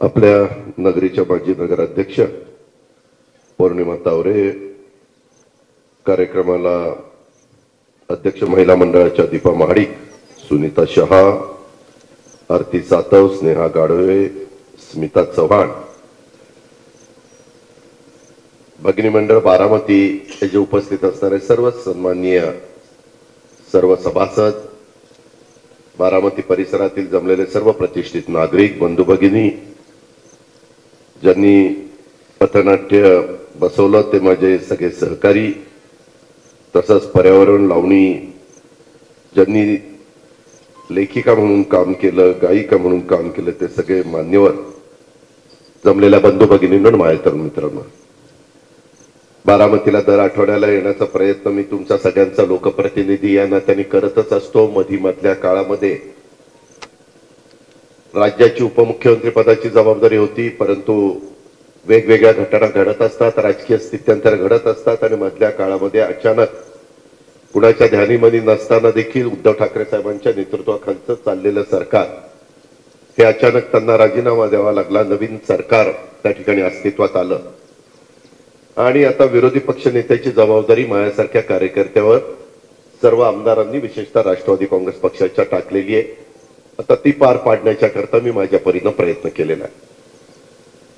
आपल्या नगरीच्या माजी नगराध्यक्ष पौर्णिमा तावरे, कार्यक्रमाला अध्यक्ष महिला मंडळाच्या दीपा महाडिक, सुनीता शहा, आरती सातव, स्नेहा गाढवे, स्मिता चव्हाण, भगिनी मंडळ बारामती हे जे उपस्थित असणारे सर्व सन्माननीय सर्व सभासद, बारामती परिसरातील जमलेले सर्व प्रतिष्ठित नागरिक बंधू भगिनी, ज्यांनी पथनाट्य बसवलं ते माझे सगळे सहकारी, तसंच पर्यावरण लावणी ज्यांनी लेखिका म्हणून काम केलं, गायिका म्हणून काम केलं, ते सगळे मान्यवर, जमलेल्या बंधू भगिनींनो, माझ्या तरुण मित्रांनो, बारामतीला दर आठवड्याला येण्याचा प्रयत्न मी तुमच्या सगळ्यांचा लोकप्रतिनिधी या नात्याने करतच असतो. मधल्या काळामध्ये राज्याची उपमुख्यमंत्री पदाची जबाबदारी होती, परंतु वेगवेगळ्या घटना घडत असतात, राजकीय स्थित्यंतर घडत असतात आणि मधल्या काळामध्ये अचानक कुणाच्या ध्यानीमनी नसताना देखील उद्धव ठाकरे साहेबांच्या नेतृत्वाखालचं चाललेलं सरकार हे अचानक त्यांना राजीनामा द्यावा लागला. नवीन सरकार त्या ठिकाणी अस्तित्वात आलं आणि आता विरोधी पक्ष नेत्याची जबाबदारी माझ्यासारख्या कार्यकर्त्यावर सर्व आमदारांनी, विशेषतः राष्ट्रवादी काँग्रेस पक्षाच्या टाकलेली आहे. आता ती पार पाडण्याच्या करता मी माझ्या परीने प्रयत्न केलेला आहे.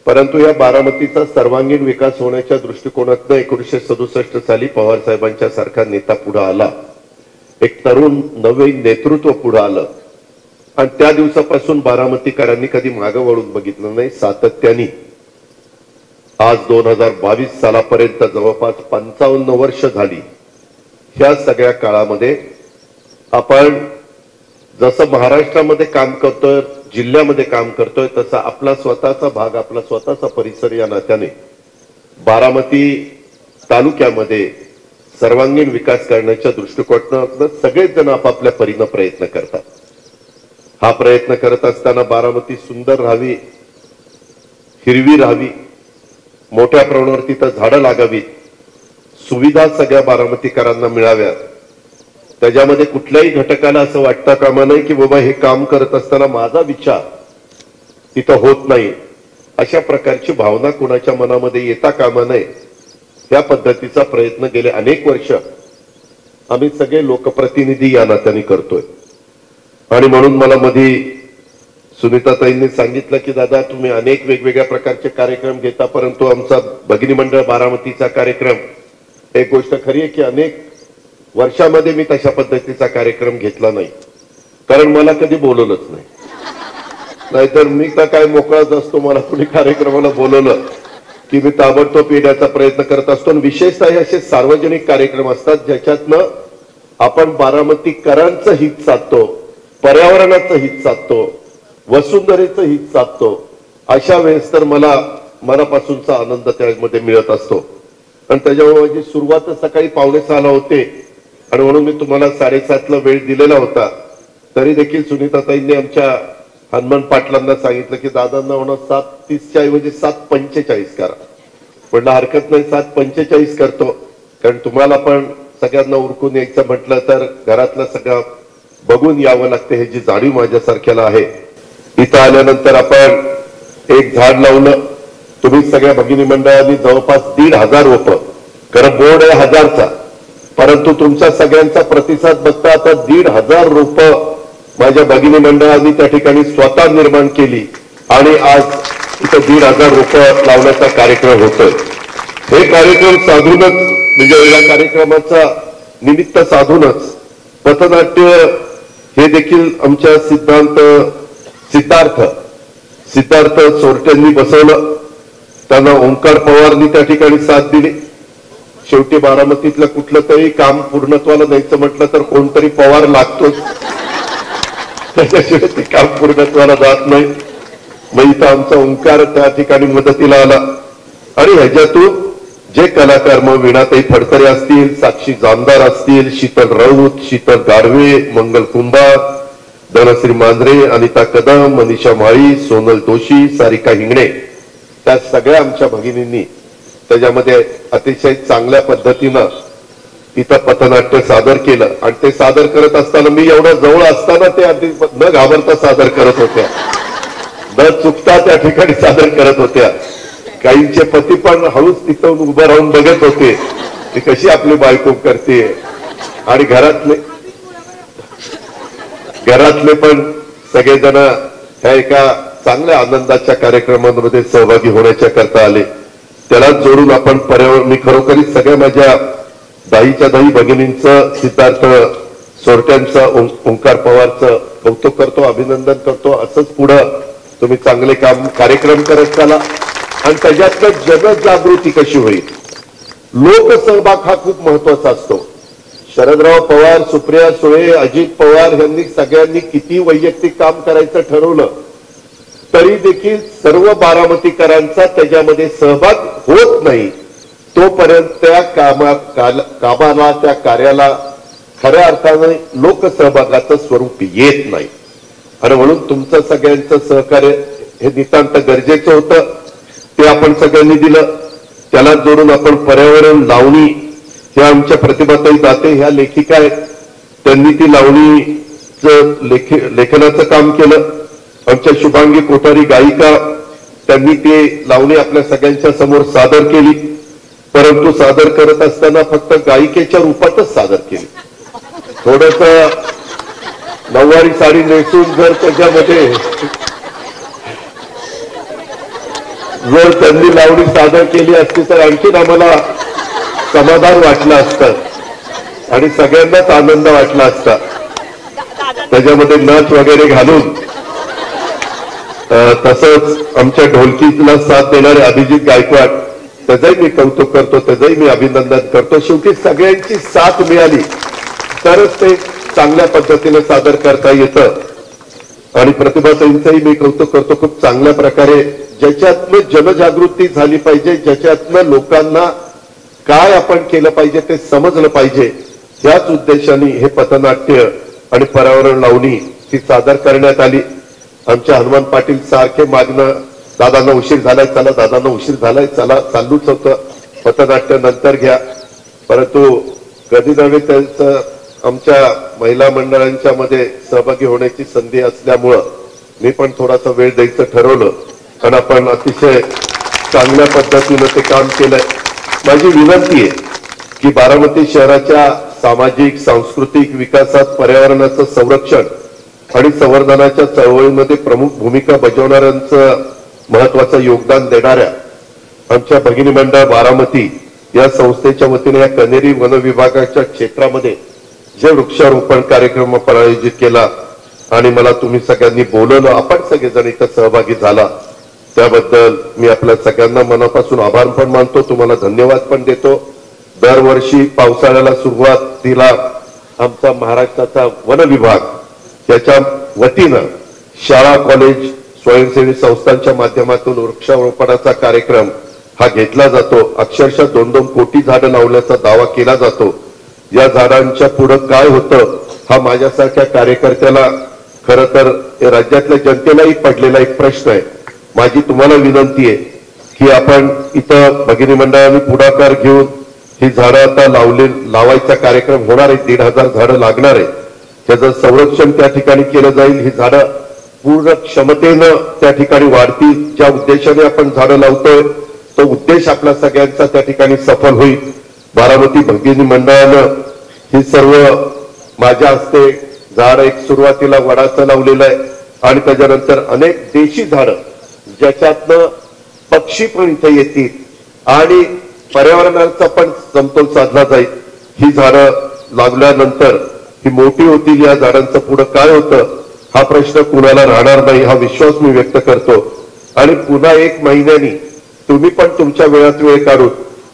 परंतु या बारामतीचा सर्वांगीण विकास होण्याच्या दृष्टिकोनातून 1967 साली पवार साहेबांच्या सारखा नेता पुढे आला, एक तरुण नवीन नेतृत्व पुढे आलं आणि त्या दिवसापासून बारामतीकरांनी कधी मागे वळून बघितलं नाही. सातत्याने आज 2022 सालापर्यंत जवळपास 55 वर्ष झाली. ह्या सगळ्या काळामध्ये आपण जसं महाराष्ट्रामध्ये काम करतोय, जिल्ह्यामध्ये काम करतोय, तसा आपला स्वतःचा भाग, आपला स्वतःचा परिसर या नात्याने बारामती तालुक्यामध्ये सर्वांगीण विकास करण्याच्या दृष्टिकोनातून सगळेच जण आपापल्या परीने प्रयत्न करतात. हा प्रयत्न करत असताना बारामती सुंदर राहावी, हिरवी राहावी, मोठ्या प्रमाणावर तिथं झाडं लागावीत, सुविधा सगळ्या बारामतीकरांना मिळाव्यात, त्याच्यामध्ये कुठल्याही घटकाला असं वाटतं कामा नाही की बाबा हे काम करत असताना माझा विचार तिथं होत नाही, अशा प्रकारची भावना कुणाच्या मनामध्ये येता कामा नये. त्या पद्धतीचा प्रयत्न गेले अनेक वर्ष आम्ही सगळे लोकप्रतिनिधी या नात्याने करतोय. आणि म्हणून मला मध्ये सुनीताताईंनी सांगितलं की दादा तुम्ही अनेक वेगवेगळ्या प्रकारचे कार्यक्रम घेता, परंतु आमचा भगिनी मंडळ बारामतीचा कार्यक्रम, एक गोष्ट खरी आहे की अनेक वर्षामध्ये मी तशा पद्धतीचा कार्यक्रम घेतला नाही, कारण मला कधी बोलवलंच नाही. नाहीतर मी तर काय मोकळाच असतो, मला कुणी कार्यक्रमाला बोलवलं की मी ताबडतोब येण्याचा प्रयत्न करत असतो. आणि विशेषतः हे असे सार्वजनिक कार्यक्रम असतात ज्याच्यातनं आपण बारामतीकरांचं हित साधतो, पर्यावरणाचं हित साधतो, वसुंधरेचं हित साधतो. अशा वेळेस तर मला मनापासूनचा आनंद त्यामध्ये मिळत असतो. आणि त्याच्यामुळे माझी सुरुवात सकाळी 5:45 होते आणि म्हणून मी तुम्हाला 7:30ला वेळ दिलेला होता. तरी देखील सुनीताताईंनी आमच्या हनुमान पाटलांना सांगितलं की दादांना म्हणून 7:30च्या ऐवजी 7:45 करा. म्हणलं हरकत नाही, 7:45 करतो, कारण तुम्हाला पण सगळ्यांना उरकून यायचं म्हटलं तर घरातलं सगळं बघून यावं लागतं, हे जी जाणीव माझ्यासारख्याला आहे. इथं आल्यानंतर आपण एक झाड लावलं, तुम्ही सगळ्या भगिनी मंडळांनी जवळपास 1,500 रोपं, खरं बोर्ड आहे 1000चा, परंतु तुमच्या सगळ्यांचा प्रतिसाद बघता आता 1,500 रोपं माझ्या भगिनी मंडळांनी त्या ठिकाणी स्वतः निर्माण केली आणि आज इथं 1,500 रोपं लावण्याचा कार्यक्रम होतोय. हे कार्यक्रम साधूनच, म्हणजे या कार्यक्रमाचा निमित्त साधूनच पथनाट्य हे देखील आमच्या सिद्धार्थ चोरट्यांनी बसवलं. त्यांना ओंकार पवारनी त्या ठिकाणी साथ दिली. शेवटी बारामतीतलं कुठलं तरी काम पूर्णत्वाला न्यायचं म्हटलं तर कोणतरी पवार लागतोच, त्याच्याशिवाय ते काम पूर्णत्वाला जात नाही. मग इथं आमचा ओंकार त्या ठिकाणी मदतीला आला आणि ह्याच्यातून जे कलाकार, मग वीणाताई फडतरे असतील, साक्षी जामदार असतील, शीतल राऊत, शीतल गाढवे, मंगल कुंभार, धनश्री मांजरे, अनिता कदम, मनीषा माळी, सोनल दोशी, सारिका हिंगणे, त्या सगळ्या आमच्या भगिनींनी त्याच्यामध्ये अतिशय चांगल्या पद्धतीनं इथं पथनाट्य सादर केलं. आणि ते सादर करत असताना मी एवढं जवळ असताना ते अगदी न घाबरता सादर करत होत्या. न चुकता त्या ठिकाणी सादर करत होत्या. काहींचे पती पण हळूच तिथून उभं राहून बघत होते की कशी आपली बायको करते. आणि घरातले पण सगळेजण ह्या एका चांगल्या आनंदाच्या कार्यक्रमांमध्ये सहभागी होण्याच्या करता आले. त्याला जोडून आपण पर्यावरण, मी खरोखरीच सगळ्या माझ्या दाईच्या दाई भगिनींचं, सिद्धार्थ सोरट्यांचं, ओंकार पवारचं कौतुक करतो, अभिनंदन करतो. असंच पुढं तुम्ही चांगले कार्यक्रम करत चला. आणि त्याच्यातलं जनजागृती कशी होईल, लोकसहभाग हा खूप महत्वाचा असतो. शरदराव पवार, सुप्रिया सुळे, अजित पवार यांनी सगळ्यांनी किती वैयक्तिक काम करायचं ठरवलं तरी देखील सर्व बारामतीकरांचा त्याच्यामध्ये सहभाग होत नाही. तोपर्यंत त्या कामाला, त्या कार्याला खऱ्या अर्थाने लोकसहभागाचं स्वरूप येत नाही. आणि म्हणून तुमचं सगळ्यांचं सहकार्य हे नितांत गरजेचं होतं. ते आपण सगळ्यांनी दिलं. त्याला जोडून आपण पर्यावरण लावणी, ह्या आमच्या प्रतिभाताई दाते ह्या लेखिका आहेत, त्यांनी ती लावणीचं लेखनाचं काम केलं. आमच्या शुभांगी कोठारी गायिका, त्यांनी ती लावणी आपल्या सगळ्यांच्या समोर सादर केली. परंतु सादर करत असताना फक्त गायिकेच्या रूपातच सादर केली. थोडस नऊवारी साडी नेसून जर त्याच्यामध्ये जर त्यांनी लावणी सादर केली असती तर आणखीन आम्हाला समाधान वाटलं असतं आणि सगळ्यांनाच आनंद वाटला असता. त्याच्यामध्ये नथ वगैरे घालून, तसंच आमच्या ढोलकीला साथ देणारे अभिजित गायकवाड, त्याचंही मी कौतुक करतो, त्याचंही मी अभिनंदन करतो. शेवटी सगळ्यांची साथ मिळाली तरच ते चांगल्या पद्धतीने सादर करता येतं. आणि प्रतिभाताईंचंही मी कौतुक करतो. खूप चांगल्या प्रकारे ज्याच्यातनं जनजागृती झाली पाहिजे, ज्याच्यातनं लोकांना काय आपण केलं पाहिजे ते समजलं पाहिजे, याच उद्देशाने हे पथनाट्य आणि पर्यावरण लावणी ही सादर करण्यात आली. आमच्या हनुमान पाटील सारखे मागणं, दादांना उशीर झालाय, चला दादांना उशीर झालाय, चला, चालूच होतं, पथनाट्य नंतर घ्या. परंतु कधी नव्हे त्यांचं आमच्या महिला मंडळांच्या मध्ये सहभागी होण्याची संधी असल्यामुळं मी पण थोडासा वेळ द्यायचं ठरवलं आणि आपण अतिशय चांगल्या पद्धतीनं ते काम केलंय. माझी विनंती आहे की बारामती शहराच्या सामाजिक सांस्कृतिक विकासात पर्यावरणाचं संरक्षण आणि संवर्धनाच्या चळवळीमध्ये प्रमुख भूमिका बजावणाऱ्यांचं महत्वाचं योगदान देणाऱ्या आमच्या भगिनी मंडळ बारामती या संस्थेच्या वतीने या कनेरी वन विभागाच्या क्षेत्रामध्ये जे वृक्षारोपण कार्यक्रम आपण आयोजित केला आणि मला तुम्ही सगळ्यांनी बोलवलं, आपण सगळेजण इथं सहभागी झाला, त्याबद्दल मी आपल्या सगळ्यांना मनापासून आभार पण मानतो, तुम्हाला धन्यवाद पण देतो. दरवर्षी पावसाळ्याला सुरुवातीला आमचा महाराष्ट्राचा वन विभाग याच्या वतीनं शाळा, कॉलेज, स्वयंसेवी संस्थांच्या माध्यमातून वृक्षारोपणाचा कार्यक्रम हा घेतला जातो. अक्षरशः 2-2 कोटी झाडं लावल्याचा दावा केला जातो. या झाडांच्या पुढे काय होतं हा माझ्यासारख्या कार्यकर्त्याला, खरं तर राज्यातल्या जनतेलाही पडलेला एक प्रश्न आहे. माझी तुम्हाला विनंती आहे की आपण इथं भगिनी मंडळाने पुढाकार घेऊन ही झाडं आता लावायचा कार्यक्रम होणार आहे. 1,500 झाडं लागणार आहे. त्याचं संरक्षण त्या ठिकाणी केलं जाईल. ही झाडं पूर्ण क्षमतेनं त्या ठिकाणी वाढतील. ज्या उद्देशाने आपण झाडं लावतोय तो उद्देश आपल्या सगळ्यांचा त्या ठिकाणी सफल होईल. बारामती भगिनी मंडळानं ही सर्व माझ्या हस्ते झाड एक सुरुवातीला वडाचं लावलेलं आहे आणि त्याच्यानंतर अनेक देशी झाडं ज्याच्यातनं पक्षी पण इथे येतील आणि पर्यावरणाचा पण समतोल साधला जाईल. ही झाडं लावल्यानंतर ही मोठी होतील. या झाडांचं पुढे काय होतं हा प्रश्न कुणाला राहणार नाही, हा विश्वास मी व्यक्त करतो. आणि पुन्हा 1 महिन्यानी तुम्ही पण तुमच्या वेळात वेळ काढून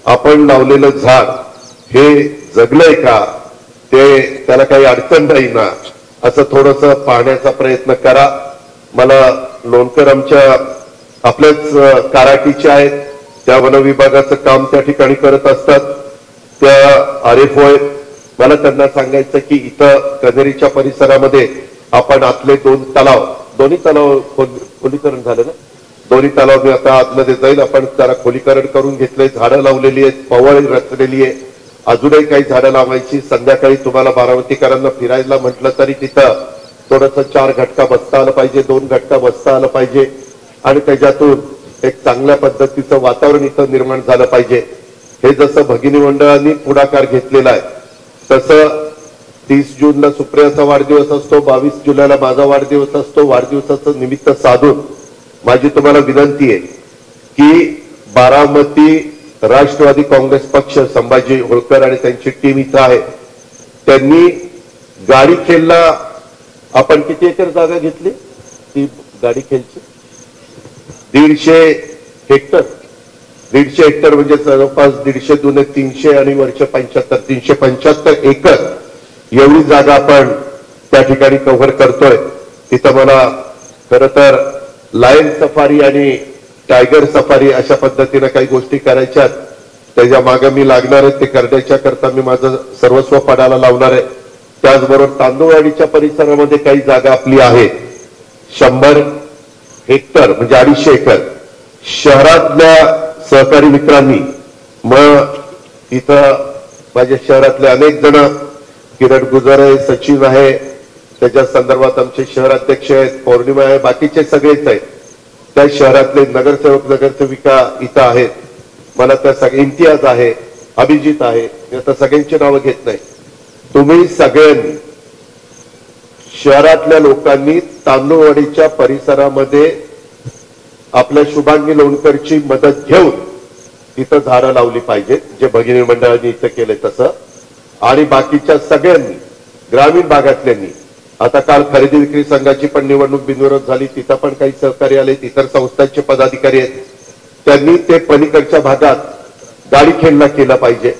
आपण लावलेलं झाड हे जगलंय का, ते त्याला काही अडचण नाही ना, असं थोडस पाहण्याचा प्रयत्न करा. मला लोणकर आमच्या आपल्याच काराटीचे आहेत, त्या वन विभागाचं काम त्या ठिकाणी करत असतात, त्या आरेफो आहेत. मला त्यांना सांगायचं की इथं कनेरीच्या परिसरामध्ये आपण आतले 2 तलाव, दोन्ही तलाव खोलीकरण झालं ना, दोन्ही तलाव मी आता आतमध्ये जाईल, आपण त्याला खोलीकरण करून घेतलंय, झाडं लावलेली आहेत, पवळ रचलेली आहे, अजूनही काही झाडं लावायची. संध्याकाळी तुम्हाला बारामतीकरांना फिरायला म्हटलं तरी तिथं थोडंसं 4 घटका बसता आलं पाहिजे, 2 घटका बसता आलं पाहिजे. आणि त्याच्यातून एक चांगल्या पद्धतीचं वातावरण इथं निर्माण झालं पाहिजे. हे जसं भगिनी मंडळांनी पुढाकार घेतलेला आहे तसं 30 जूनला सुप्रियाचा वाढदिवस असतो, 22 जुलैला माझा वाढदिवस असतो. वाढदिवसाचं निमित्त साधून माझी तुम्हाला विनंती आहे की बारामती राष्ट्रवादी काँग्रेस पक्ष, संभाजी होळकर आणि त्यांची टीम इथं आहे, त्यांनी गाडीखेलला आपण किती एकर जागा घेतली ती गाडीखेलची 150 हेक्टर. 150 हेक्टर म्हणजे जवळपास 150 दूने 300 आणि वर्ष 75 375 एकर एवढी जागा आपण त्या ठिकाणी कव्हर करतोय. तिथं मला खरं तर लायन सफारी आणि टायगर सफारी अशा पद्धतीने काही गोष्टी करायच्यात. त्याच्या मागे मी लागणार आहे, ते करण्याच्या करता मी माझं सर्वस्व पणाला लावणार आहे. त्याचबरोबर तांदूळवाडीच्या परिसरामध्ये काही जागा आपली आहे 100 हेक्टर म्हणजे 250 एकर. शहरातल्या सहकारी मित्रांनी मग इथं माझ्या शहरातले अनेक जण, किरण गुजर आहे, सचिन आहे, त्याच्या संदर्भात आमचे शहर अध्यक्ष आहेत, पौर्णिमा आहे, बाकीचे सगळेच आहेत. त्या शहरातले नगरसेवक नगरसेविका इथं आहेत. मला त्या सगळे इम्तियाज आहे, अभिजित आहे, मी आता सगळ्यांची नावं घेत नाही. तुम्ही सगळ्यांनी शहरातल्या लोकांनी तांदूळवाडीच्या परिसरामध्ये आपल्या शुभांगी लोणकरची मदत घेऊन तिथं झाडं लावली पाहिजेत, जे भगिनी मंडळांनी इथं केलंय तसं. आणि बाकीच्या सगळ्यांनी, ग्रामीण भागातल्यांनी, आता काल खरेदी विक्री संघाची पण निवडणूक बिनविरोध झाली, तिथं पण काही सहकारी आले, इतर संस्थांचे पदाधिकारी आहेत, त्यांनी ते पलीकडच्या भागात गाडीखेलला केलं पाहिजे.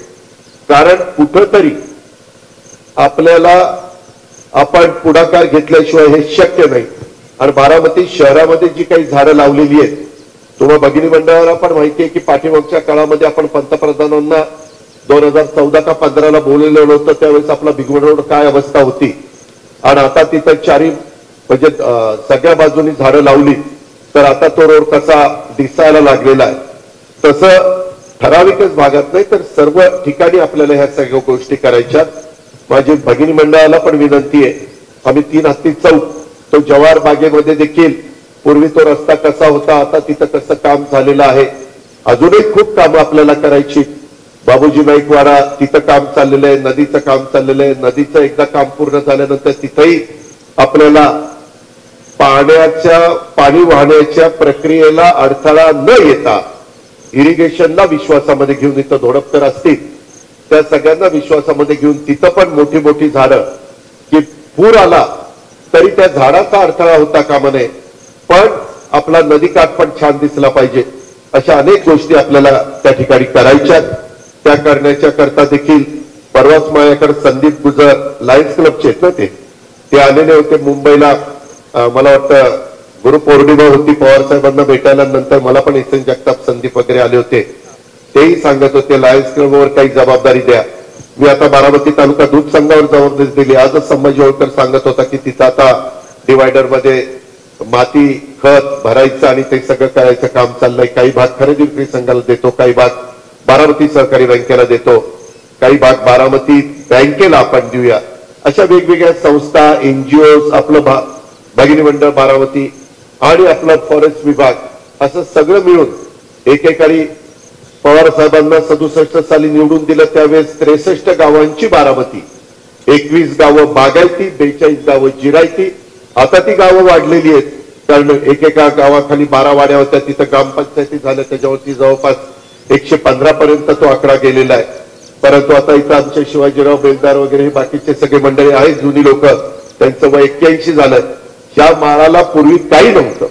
कारण कुठंतरी आपल्याला आपण पुढाकार घेतल्याशिवाय हे शक्य नाही. आणि बारामती शहरामध्ये जी काही झाडं लावलेली आहेत, तुम्हाला भगिनी मंडळाला पण माहिती आहे की पाठीमागच्या काळामध्ये आपण पंतप्रधानांना 2014 का 15ला बोललेलं होतं, त्यावेळेस आपला भिगवण रोड काय अवस्था होती. आणि आता तिथं चारी म्हणजे सगळ्या बाजूनी झाडं लावली तर आता तो रोड कसा दिसायला लागलेला आहे. तसं ठराविकच भागात नाही तर सर्व ठिकाणी आपल्याला ह्या सगळ्या गोष्टी करायच्या. माझी भगिनी मंडळाला पण विनंती आहे, आम्ही 3 हत्ती चौक, तो जवाहर बागेमध्ये देखील पूर्वी तो रस्ता कसा होता, आता तिथं कसं काम झालेलं आहे. अजूनही खूप कामं आपल्याला करायची. बाबूजी नाईकवाडा तिथं काम चाललेलं आहे, नदीचं काम चाललेलं आहे. नदीचं एकदा काम पूर्ण झाल्यानंतर तिथंही आपल्याला पाणी वाहण्याच्या प्रक्रियेला अडथळा न येता इरिगेशनला विश्वासामध्ये घेऊन, इथं धोडपकर असतील त्या सगळ्यांना विश्वासामध्ये घेऊन तिथं पण मोठी मोठी झाडं, की पूर आला तरी त्या झाडाचा अडथळा होता कामा नये, पण आपला नदीकाठ पण छान दिसला पाहिजे. अशा अनेक गोष्टी आपल्याला त्या ठिकाणी करायच्यात. त्या करण्याच्या करता देखील परवाच माझ्याकडे संदीप गुजर लायन्स क्लबचे आहेत ना, ते आलेले होते मुंबईला. मला वाटतं गुरुपौर्णिमा होती, पवार साहेबांना भेटायला. नंतर मला पण एस एन जगताप, संदीप वगैरे आले होते. तेही सांगत होते लायन्स क्लबवर काही जबाबदारी द्या. मी आता बारामती तालुका दूध संघावर जबाबदारी दिली. आजच संभाजी होळकर सांगत होता की तिथं आता डिवायडरमध्ये माती खत भरायचं आणि ते सगळं करायचं काम चाललंय. काही भाग खरेदी विक्री संघाला देतो, काही भाग बारामती सहकारी बँकेला देतो, काही भाग बारामती बँकेला आपण देऊया. अशा वेगवेगळ्या संस्था, एनजीओ, आपलं भगिनी मंडळ बारामती आणि आपला फॉरेस्ट विभाग असं सगळं मिळून एकेकाळी पवार साहेबांना 67 साली निवडून दिलं, त्यावेळेस 63 गावांची बारामती, 21 गावं बागायती, 42 गावं जिरायती. आता ती गावं वाढलेली आहेत, कारण एकेका गावाखाली 12 वाड्या होत्या, तिथं ग्रामपंचायती झाल्या, त्याच्यावरती जवळपास 115 पर्यंत तो आकडा गेलेला आहे. परंतु आता इथं आमचे शिवाजीराव बेलदार वगैरे बाकीचे सगळे मंडळी आहेत, जुनी लोक, त्यांचं वय 81 झालं. ह्या माळाला पूर्वी काही नव्हतं.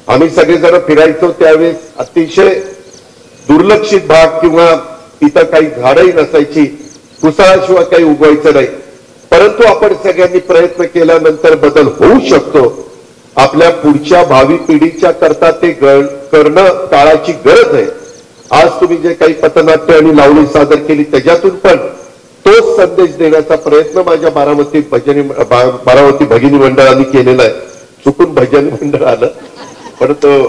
आम्ही सगळेजण फिरायचो त्यावेळेस अतिशय दुर्लक्षित भाग किंवा इथं काही झाडही नसायची, कुसाळाशिवाय काही उगवायचं नाही. परंतु आपण सगळ्यांनी प्रयत्न केल्यानंतर बदल होऊ शकतो. आपल्या पुढच्या भावी पिढीच्या करता ते करणं काळाची गरज आहे. आज तुम्ही जे काही पथनाट्य आणि लावणी सादर केली त्याच्यातून पण तोच संदेश देण्याचा प्रयत्न माझ्या बारामती भगिनी मंडळाने केलेला आहे. चुकून भजनी मंडळ आलं, परंतु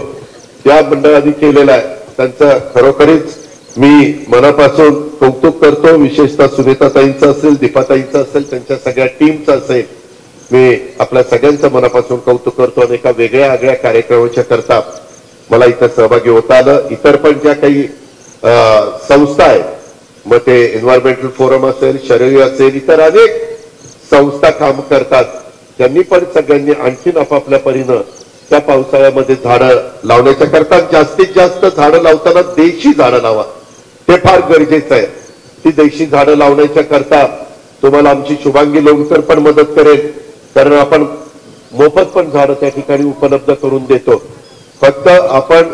त्या मंडळाने केलेला आहे. त्यांचं खरोखरीच मी मनापासून कौतुक करतो. विशेषतः सुनीताताईंचं असेल, दीपाताईंचं असेल, त्यांच्या सगळ्या टीमचं असेल, मी आपल्या सगळ्यांचं मनापासून कौतुक करतो. आणि एका वेगळ्या कार्यक्रमाच्या करता मला इथं सहभागी होता आलं. इतर पण ज्या काही संस्था आहेत, मग ते एन्व्हायरमेंटल फोरम असेल, शरयू असेल, इतर अनेक संस्था काम करतात. त्यांनी पण सगळ्यांनी आणखीन आपापल्या परीनं त्या पावसाळ्यामध्ये झाडं लावण्याच्या करता जास्तीत जास्त झाडं लावताना देशी झाडं लावा, ते फार गरजेचं आहे. ती देशी झाडं लावण्याच्या करता तुम्हाला आमची शुभांगी लोणकर पण मदत करेल, कारण आपण मोफत पण झाडं त्या ठिकाणी उपलब्ध करून देतो. फक्त आपण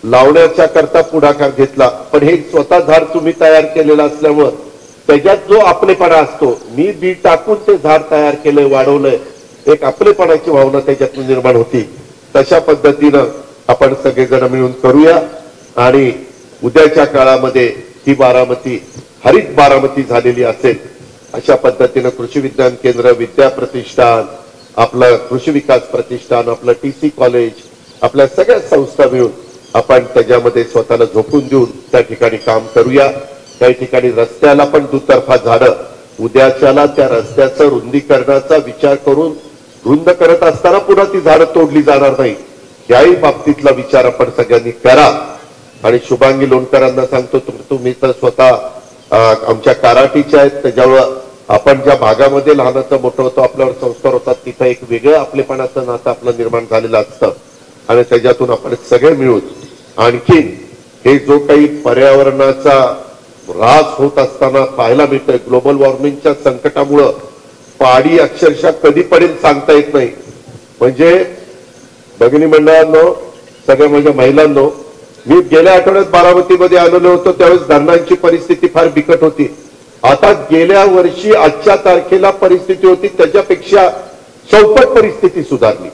लावण्याच्या करता पुढाकार घेतला, पण हे स्वतः झाड तुम्ही तयार केलेलं असल्यामुळं त्याच्यात जो आपलेपणा असतो, मी बी टाकून ते झाड तयार केलंय, वाढवलंय, एक आपलेपणाची भावना त्याच्यातून निर्माण होती. तशा पद्धतीनं आपण सगळेजण मिळून करूया आणि उद्याच्या काळामध्ये ही बारामती हरित बारामती झालेली असेल अशा पद्धतीनं कृषी विज्ञान केंद्र, विद्या प्रतिष्ठान, आपलं कृषी विकास प्रतिष्ठान, आपलं TC कॉलेज, आपल्या सगळ्या संस्था मिळून आपण त्याच्यामध्ये स्वतःला झोकून देऊन त्या ठिकाणी काम करूया. काही ठिकाणी रस्त्याला पण दुतर्फा झाडं, उद्याच्याला त्या रस्त्याचं रुंदीकरणाचा विचार करून रुंद करत असताना पुन्हा ती झाडं तोडली जाणार नाही, याही बाबतीतला विचार आपण सगळ्यांनी करा. आणि शुभांगी लोणकरांना सांगतो, तुम्ही तर स्वतः आमच्या कराटीच्या आहेत, त्याच्यामुळं आपण ज्या भागामध्ये लहानाचं मोठं होतो, आपल्यावर संस्कार होतात, तिथं एक वेगळं आपलेपणाचं नातं आपलं निर्माण झालेलं असतं आणि त्याच्यातून आपण सगळे मिळून आणखीन हे जो काही पर्यावरणाचा ऱ्हास होत असताना पाहायला मिळतोय, ग्लोबल वॉर्मिंगच्या संकटामुळं पाडी अक्षरशः कधी पडेल सांगता येत नाही. म्हणजे भगिनी मंडळांनो, सगळ्या माझ्या महिलांनो, मी गेल्या आठवड्यात बारामतीमध्ये आलेलो होतो, त्यावेळेस धरणांची परिस्थिती फार बिकट होती. आता गेल्या वर्षी आजच्या तारखेला परिस्थिती होती त्याच्यापेक्षा चौपट परिस्थिती सुधारली.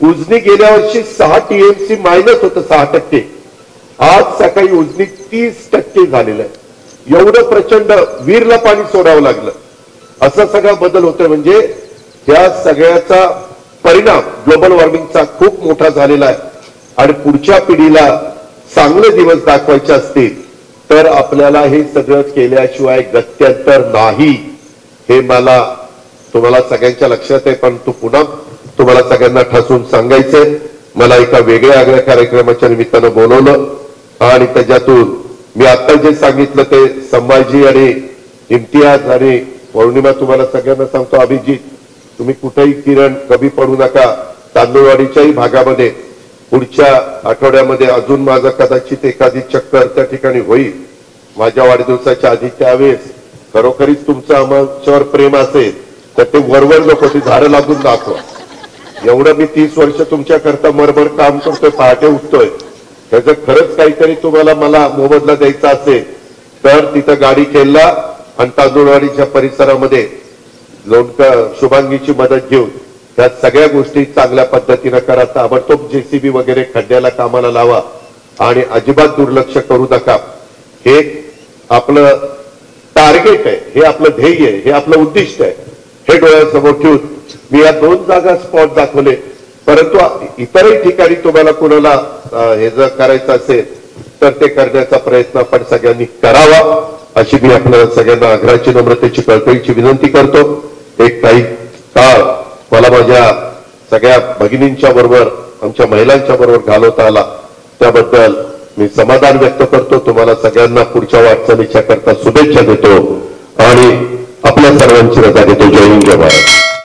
उजनी गेल्या वर्षी 6 TMC मायनस होतं, 6%. आज सकाळी उजनी 30% झालेलं आहे. एवढं प्रचंड वीरला पाणी सोडावं लागलं, असा सगळा बदल होतोय. म्हणजे या सगळ्याचा परिणाम ग्लोबल वॉर्मिंगचा खूप मोठा झालेला आहे. आणि पुढच्या पिढीला चांगले दिवस दाखवायचे असतील तर आपल्याला हे सगळं केल्याशिवाय गत्यंतर नाही, हे मला तुम्हाला सगळ्यांच्या लक्षात आहे. पण पुन्हा तुम्हाला सगळ्यांना ठासून सांगायचंय. मला एका वेगळ्या आगळ्या कार्यक्रमाच्या निमित्तानं बोलवलं आणि त्याच्यातून मी आता जे सांगितलं ते संभाजी आणि इम्तियाज आणि पौर्णिमा तुम्हाला सगळ्यांना सांगतो. अभिजित, तुम्ही कुठेही, किरण, कमी पडू नका. तांदूळवाडीच्याही भागामध्ये पुढच्या आठवड्यामध्ये अजून माझं कदाचित एखादी चक्कर त्या ठिकाणी होईल माझ्या वाढदिवसाच्या आधी. त्यावेळेस खरोखरीच तुमचं आमच्यावर प्रेम असेल तर ते वरवर नको, ती झाडं लागून दाखवा. एवढं मी 30 वर्ष तुमच्याकरता मरभर काम करतोय, पहाटे उठतोय, त्याचं खरंच काहीतरी तुम्हाला मला मोबदला द्यायचा असेल तर तिथं गाडी केला आणि तांदूळवाडीच्या परिसरामध्ये लोणकर शुभांगीची मदत घेऊन त्या सगळ्या गोष्टी चांगल्या पद्धतीनं करा. ताबडतोब JCB वगैरे खड्ड्याला कामाला लावा आणि अजिबात दुर्लक्ष करू नका. हे आपलं टार्गेट आहे, हे आपलं ध्येय आहे, हे आपलं उद्दिष्ट आहे. हे डोळ्यासमोर ठेवून मी या 2 जागा स्पॉट दाखवले, परंतु इतरही ठिकाणी तुम्हाला कुणाला हे जर करायचं असेल तर ते करण्याचा प्रयत्न आपण सगळ्यांनी करावा, अशी मी आपल्याला सगळ्यांना आग्रहाची, नम्रतेची, कळकळीची विनंती करतो. एक काही काळ मला माझ्या सगळ्या भगिनींच्या बरोबर, आमच्या महिलांच्या बरोबर घालवता आला, त्याबद्दल मी समाधान व्यक्त करतो. तुम्हाला सगळ्यांना पुढच्या वाटचालीच्या करता शुभेच्छा देतो आणि आपल्या सर्वांची रजा घेतो. जय हिंद, जय भारत.